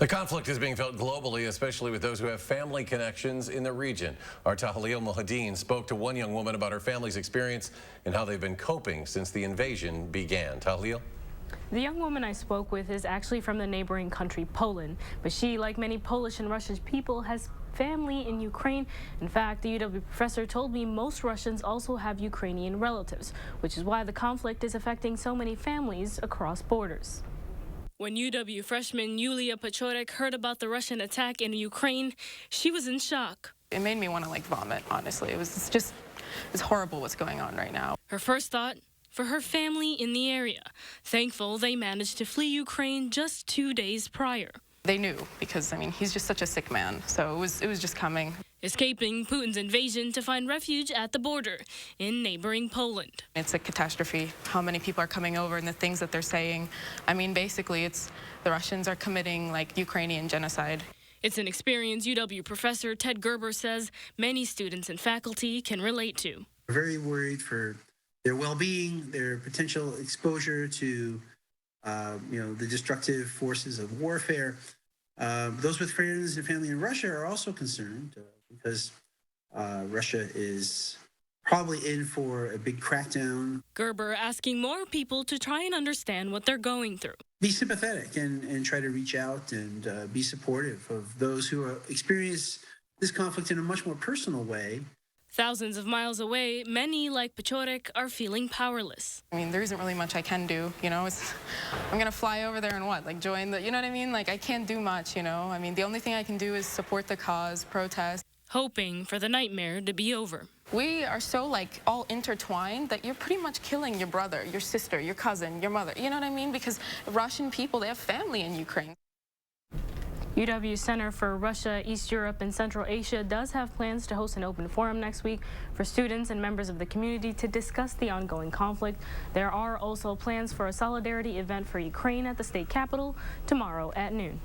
The conflict is being felt globally, especially with those who have family connections in the region. Our Tahlil Mohadeen spoke to one young woman about her family's experience and how they've been coping since the invasion began. Tahlil? The young woman I spoke with is actually from the neighboring country, Poland, but she, like many Polish and Russian people, has family in Ukraine. In fact, the UW professor told me most Russians also have Ukrainian relatives, which is why the conflict is affecting so many families across borders. When UW freshman Yulia Pachorek heard about the Russian attack in Ukraine, she was in shock. It made me want to vomit, honestly. It's horrible what's going on right now. Her first thought, for her family in the area. Thankful they managed to flee Ukraine just 2 days prior. They knew because, he's just such a sick man, so it was just coming. Escaping Putin's invasion to find refuge at the border in neighboring Poland. It's a catastrophe, how many people are coming over and the things that they're saying. Basically, it's the Russians are committing, Ukrainian genocide. It's an experience UW professor Ted Gerber says many students and faculty can relate to. We're very worried for their well-being, their potential exposure to the destructive forces of warfare. Those with friends and family in Russia are also concerned because Russia is probably in for a big crackdown. Gerber asking more people to try and understand what they're going through. Be sympathetic and try to reach out and be supportive of those who experience this conflict in a much more personal way. Thousands of miles away, many, like Pachorek, are feeling powerless. There isn't really much I can do, I'm going to fly over there and join the, I can't do much, the only thing I can do is support the cause, protest. Hoping for the nightmare to be over. We are so, all intertwined that you're pretty much killing your brother, your sister, your cousin, your mother, Because Russian people, they have family in Ukraine. UW Center for Russia, East Europe, and Central Asia does have plans to host an open forum next week for students and members of the community to discuss the ongoing conflict. There are also plans for a solidarity event for Ukraine at the state capitol tomorrow at noon.